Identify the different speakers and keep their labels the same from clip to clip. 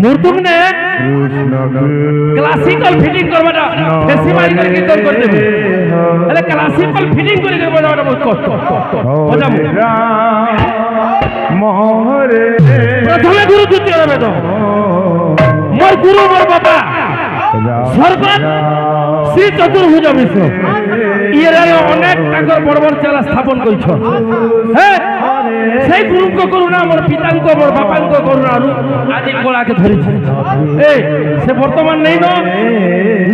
Speaker 1: মুর্তুমনে classical fitting করবাটা বেশি মারি করে কীর্তন করতে হবে তাহলে ক্লাসিক্যাল ফিটিং করে করবাটা বহুত কষ্ট বুঝামু প্রথমে গুরু জুতি হবে তো মোর গুরু মোর বাবা স্বর্গত শ্রী চতুর্ভুজ মিশ্র ইয়ের অনেক টাকার বড় বড় চেলা স্থাপন করছ হ্যাঁ সেই গুরুঙ্ক করুণা মোর পিতাঙ্ক মোর বাপাঙ্ক করুণা আজ গোলাকে ধরেছে এই সে বর্তমান নেই ন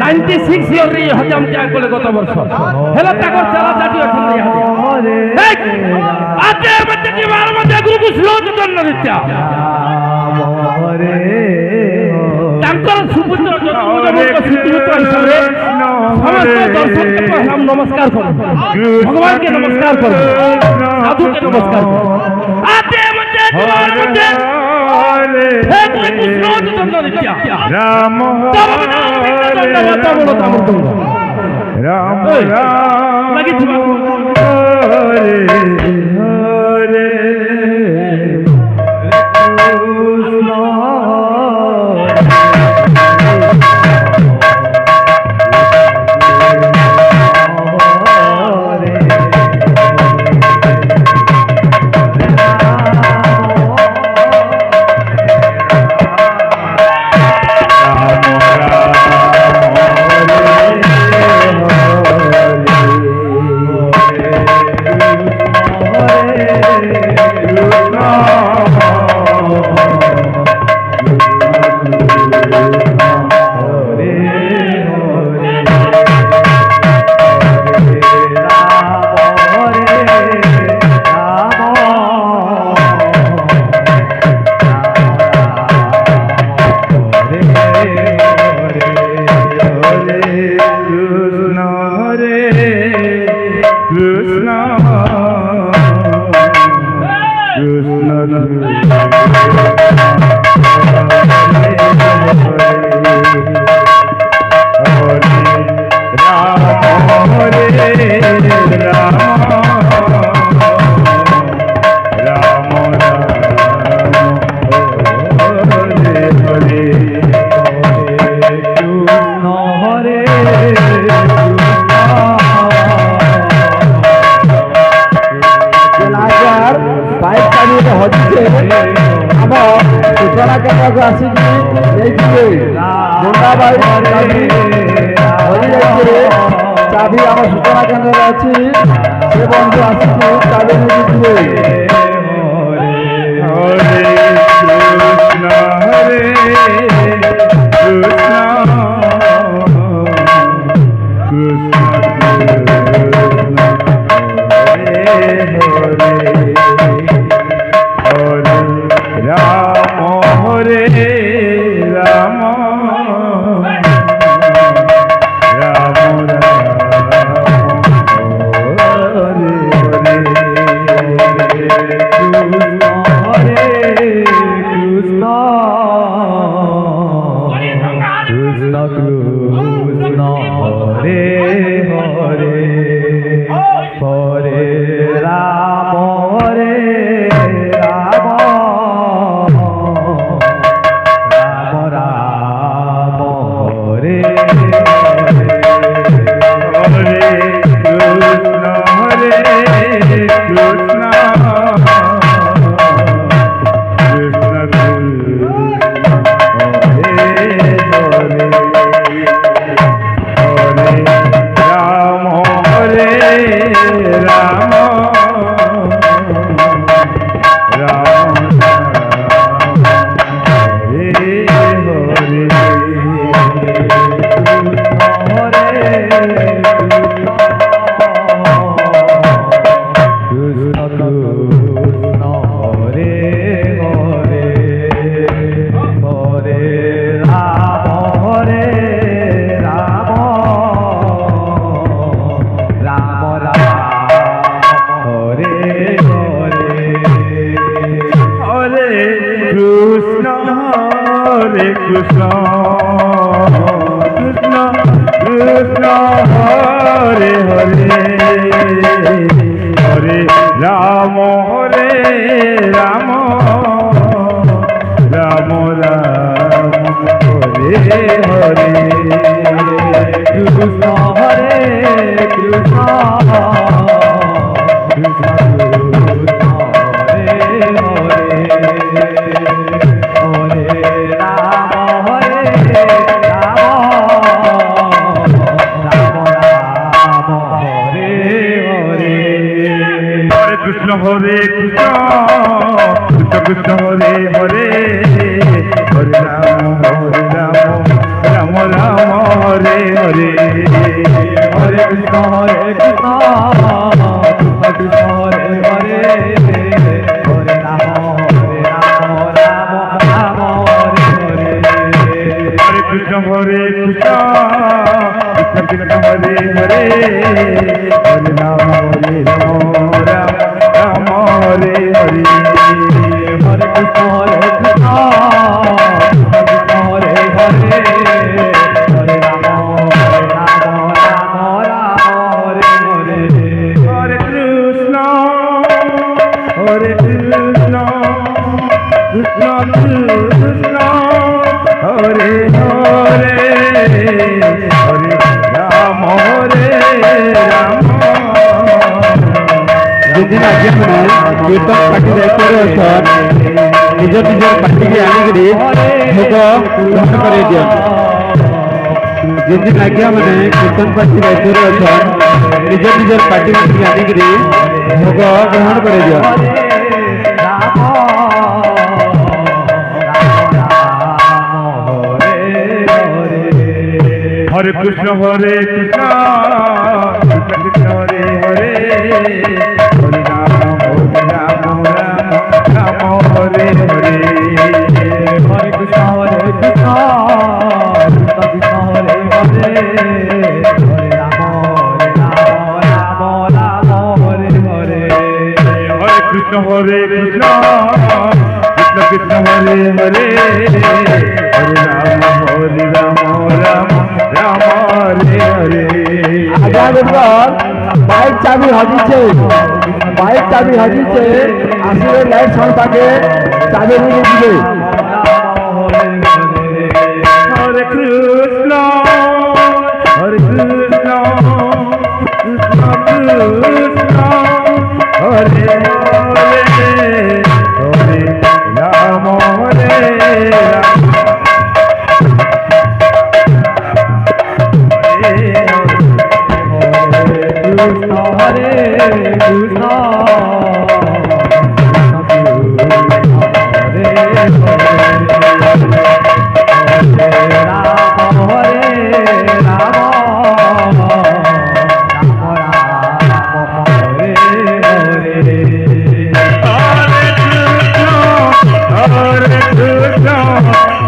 Speaker 1: 96 ইয়ার রে হজাম ত্যাগ বলে গত বর্ষ হেলা টাকার চেলা জাতি অছেন এই আজে মধ্যে জীবন মধ্যে গুরু শ্লোক চন্দ্র নিত্যা তাঙ্কর সুপুত্র চতুর্ভুজ সুপুত্র হিসাবে সমস্ত দর্শককে প্রণাম নমস্কার করুন ভগবানকে নমস্কার করুন সাধুকে নমস্কার করুন আতে মধ্যে তোমার মধ্যে হে কৃষ্ণ চন্দ্র নিত্যা রাম রাম লাগি হরে হরে चाबी आम सूचना केन्द्र अच्छी से बंधु आस चाबी
Speaker 2: রাম হরে রাম রাম রাম হরে হরে
Speaker 3: কৃষ্ণ হরে কৃষ্ণ কৃষ্ণ কৃষ্ণ হরে হরে হরে রাম হরে রাম রাম রাম হরে হরে
Speaker 2: হরে কৃষ্ণ হরে কৃষ্ণ কৃষ্ণ কৃষ্ণ হরে হরে হরে রাম রাম রাম হরে হরে
Speaker 3: হরে কৃষ্ণ হরে কৃষ্ণ কৃষ্ণ কৃষ্ণ হরে হরে হরে রাম রাম রাম হরে হরে
Speaker 2: হরে কৃষ্ণ হরে কৃষ্ণ কৃষ্ণ কৃষ্ণ হরে হরে হরে রাম রাম রাম হরে হরে
Speaker 3: হরে কৃষ্ণ হরে কৃষ্ণ কৃষ্ণ হরে হরে হরে রাম রাম হরে হরে
Speaker 2: হরে কৃষ্ণ হরে কৃষ্ণ কৃষ্ণ কৃষ্ণ হরে হরে হরে রাম রাম
Speaker 1: যেদিন আগে কীর্তন পার্টি দায়িত্ব অছন নিজ নিজের পার্টিকে আনিকি ভোগ গ্রহণ করে দিও যেদিন আজ্ঞা মানে কীর্তন পার্টি দায়িত্ব অছন নিজ নিজের পার্টি আনিকি ভোগ গ্রহণ করে দিও
Speaker 2: হরে কৃষ্ণ হরে কৃষ্ণ কৃষ্ণ হরে হরে হরে রাম রাম রাম হরে হরে
Speaker 3: হরে কৃষ্ণ হরে কৃষ্ণ কৃষ্ণ কৃষ্ণ হরে হরে হরে রাম রাম রাম হরে হরে
Speaker 2: হরে কৃষ্ণ হরে কৃষ্ণ কৃষ্ণ কৃষ্ণ হরে হরে হরে রাম রাম রাম হরে হরে
Speaker 1: বাইক চাবি হাজিছে আসলে লাইট সংস্থাকে চাবি নিয়ে দিবে
Speaker 2: হরে কৃষ্ণ হরে কৃষ্ণ কৃষ্ণ কৃষ্ণ হরে হরে হরে রাম হরে রাম
Speaker 3: কৃষ্ণ হরে কৃষ্ণ হরে রাম হরে Ram Hare Hare
Speaker 2: Hare Krishna,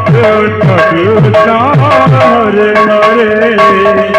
Speaker 2: Krishna Krishna, Hare Hare.